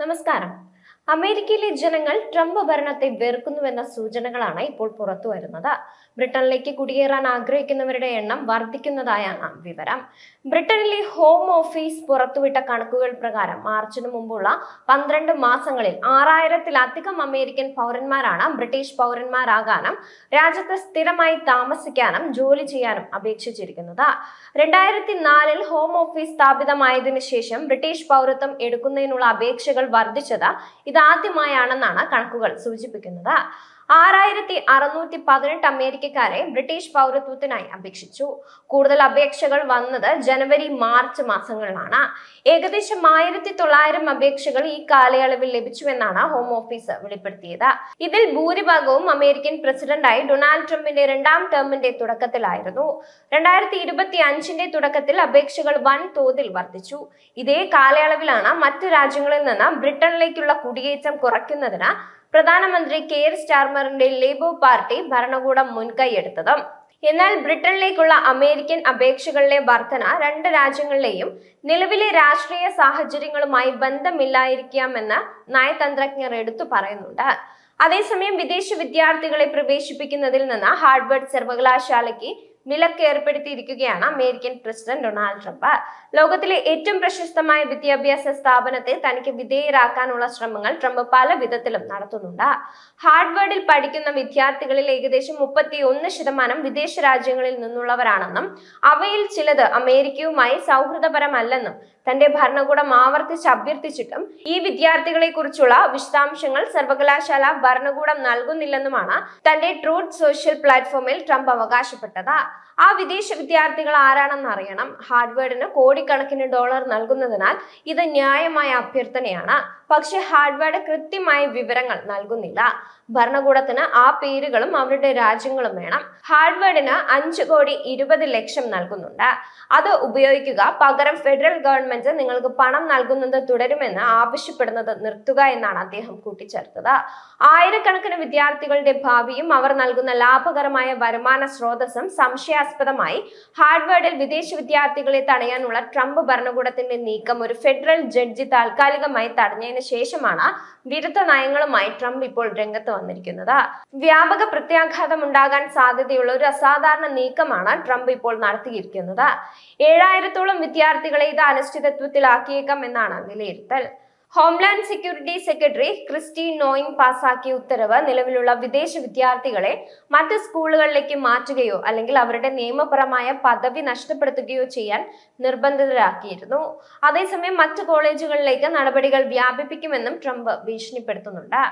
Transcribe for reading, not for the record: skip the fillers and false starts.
നമസ്കാരം. അമേരിക്കയിലെ ജനങ്ങൾ ട്രംപ് ഭരണത്തെ വെറുക്കുന്നുവെന്ന സൂചനകളാണ് ഇപ്പോൾ പുറത്തു വരുന്നത്. ബ്രിട്ടനിലേക്ക് കുടിയേറാൻ ആഗ്രഹിക്കുന്നവരുടെ എണ്ണം വർദ്ധിക്കുന്നതായാണ് വിവരം. ബ്രിട്ടനിലെ ഹോം ഓഫീസ് പുറത്തുവിട്ട കണക്കുകൾ പ്രകാരം മാർച്ചിന് മുമ്പുള്ള 12 മാസങ്ങളിൽ 6000-ത്തിലധികം അമേരിക്കൻ പൗരന്മാരാണ് ബ്രിട്ടീഷ് പൗരന്മാരാകാനും രാജ്യത്ത് സ്ഥിരമായി താമസിക്കാനും ജോലി ചെയ്യാനും അപേക്ഷിച്ചിരിക്കുന്നത്. 2004-ൽ ഹോം ഓഫീസ് സ്ഥാപിതമായതിനു ശേഷം ബ്രിട്ടീഷ് പൗരത്വം എടുക്കുന്നതിനുള്ള അപേക്ഷകൾ വർദ്ധിച്ചത് ഇതാദ്യമായാണെന്നാണ് കണക്കുകൾ സൂചിപ്പിക്കുന്നത്. 6618 അമേരിക്കക്കാരെ ബ്രിട്ടീഷ് പൗരത്വത്തിനായി അപേക്ഷിച്ചു. കൂടുതൽ അപേക്ഷകൾ വന്നത് ജനുവരി മാർച്ച് മാസങ്ങളിലാണ്. ഏകദേശം 1900 അപേക്ഷകൾ ഈ കാലയളവിൽ ലഭിച്ചുവെന്നാണ് ഹോം ഓഫീസ് വെളിപ്പെടുത്തിയത്. ഇതിൽ ഭൂരിഭാഗവും അമേരിക്കൻ പ്രസിഡന്റായി ഡൊണാൾഡ് ട്രംപിന്റെ 2ാം ടേമിന്റെ തുടക്കത്തിലായിരുന്നു. 2025-ന്റെ തുടക്കത്തിൽ അപേക്ഷകൾ വൻതോതിൽ വർദ്ധിച്ചു. ഇതേ കാലയളവിലാണ് മറ്റു രാജ്യങ്ങളിൽ നിന്ന് ബ്രിട്ടനിലേക്കുള്ള കുടിയേറ്റം കുറയ്ക്കുന്നതിന് പ്രധാനമന്ത്രി കെയർ സ്റ്റാർമറിന്റെ ലേബർ പാർട്ടി ഭരണകൂടം മുൻകൈയെടുത്തത്. എന്നാൽ ബ്രിട്ടനിലേക്കുള്ള അമേരിക്കൻ അപേക്ഷകളിലെ വർധന രണ്ട് രാജ്യങ്ങളിലെയും നിലവിലെ രാഷ്ട്രീയ സാഹചര്യങ്ങളുമായി ബന്ധമില്ലായിരിക്കാമെന്ന് നയതന്ത്രജ്ഞർ എടുത്തു പറയുന്നുണ്ട്. അതേസമയം വിദേശ വിദ്യാർത്ഥികളെ പ്രവേശിപ്പിക്കുന്നതിൽ നിന്ന് ഹാർവാർഡ് സർവകലാശാലയ്ക്ക് വിലക്ക് ഏർപ്പെടുത്തിയിരിക്കുകയാണ് അമേരിക്കൻ പ്രസിഡന്റ് ഡൊണാൾഡ് ട്രംപ്. ലോകത്തിലെ ഏറ്റവും പ്രശസ്തമായ വിദ്യാഭ്യാസ സ്ഥാപനത്തെ തനിക്ക് വിധേയരാക്കാനുള്ള ശ്രമങ്ങൾ ട്രംപ് പല വിധത്തിലും നടത്തുന്നുണ്ട്. ഹാർവാർഡിൽ പഠിക്കുന്ന വിദ്യാർത്ഥികളിൽ ഏകദേശം 31% വിദേശ രാജ്യങ്ങളിൽ നിന്നുള്ളവരാണെന്നും അവയിൽ ചിലത് അമേരിക്കയുമായി സൗഹൃദപരമല്ലെന്നും തന്റെ ഭരണകൂടം ആവർത്തിച്ച് അഭ്യർത്ഥിച്ചിട്ടും ഈ വിദ്യാർത്ഥികളെ കുറിച്ചുള്ള വിശദാംശങ്ങൾ സർവകലാശാല ഭരണകൂടം നൽകുന്നില്ലെന്നുമാണ് തന്റെ ട്രൂത്ത് സോഷ്യൽ പ്ലാറ്റ്ഫോമിൽ ട്രംപ് അവകാശപ്പെട്ടത്. ആ വിദേശ വിദ്യാർത്ഥികൾ ആരാണെന്ന് അറിയണം. ഹാർവാർഡിന് കോടിക്കണക്കിന് ഡോളർ നൽകുന്നതിനാൽ ഇത് ന്യായമായ അഭ്യർത്ഥനയാണ്. പക്ഷെ ഹാർവാർഡ് കൃത്യമായ വിവരങ്ങൾ നൽകുന്നില്ല. ഭരണകൂടത്തിന് ആ പേരുകളും അവരുടെ രാജ്യങ്ങളും വേണം. ഹാർവാർഡിന് 5,20,00,000 നൽകുന്നുണ്ട്. അത് ഉപയോഗിക്കുക. പകരം ഫെഡറൽ ഗവൺമെന്റ് നിങ്ങൾക്ക് പണം നൽകുന്നത് തുടരുമെന്ന് ആവശ്യപ്പെടുന്നത് നിർത്തുക എന്നാണ് അദ്ദേഹം കൂട്ടിച്ചേർത്തത്. ആയിരക്കണക്കിന് വിദ്യാർത്ഥികളുടെ ഭാവിയും അവർ നൽകുന്ന ലാഭകരമായ വരുമാന സ്രോതസ്സും സംശയാസ്പദമായി ഹാർവാർഡിൽ വിദേശ വിദ്യാർത്ഥികളെ തടയാനുള്ള ട്രംപ് ഭരണകൂടത്തിന്റെ നീക്കം ഒരു ഫെഡറൽ ജഡ്ജി താൽക്കാലികമായി തടഞ്ഞതിന് ശേഷമാണ് വിരുദ്ധ നയങ്ങളുമായി ട്രംപ് ഇപ്പോൾ രംഗത്ത് വന്നിരിക്കുന്നത്. വ്യാപക പ്രത്യാഘാതം ഉണ്ടാകാൻ സാധ്യതയുള്ള ഒരു അസാധാരണ നീക്കമാണ് ട്രംപ് ഇപ്പോൾ നടത്തിയിരിക്കുന്നത്. 7000-ഓളം വിദ്യാർത്ഥികളെ ഇത് അനിശ്ചിതത്വത്തിലാക്കിയേക്കാം എന്നാണ് വിലയിരുത്തൽ. Homeland security secretary Kristi Noem പാസാക്കിയ ഉത്തരവ് നിലവിലുള്ള വിദേശ വിദ്യാർത്ഥികളെ മറ്റ് സ്കൂളുകളിലേക്ക് മാറ്റുകയോ അല്ലെങ്കിൽ അവരുടെ നിയമപരമായ പദവി നഷ്ടപ്പെടുത്തുകയോ ചെയ്യാൻ നിർബന്ധിതരാക്കിയിരുന്നു. അതേസമയം മറ്റ് കോളേജുകളിലേക്ക് നടപടികൾ വ്യാപിപ്പിക്കുമെന്നും ട്രംപ് ഭീഷണിപ്പെടുത്തുന്നുണ്ട്.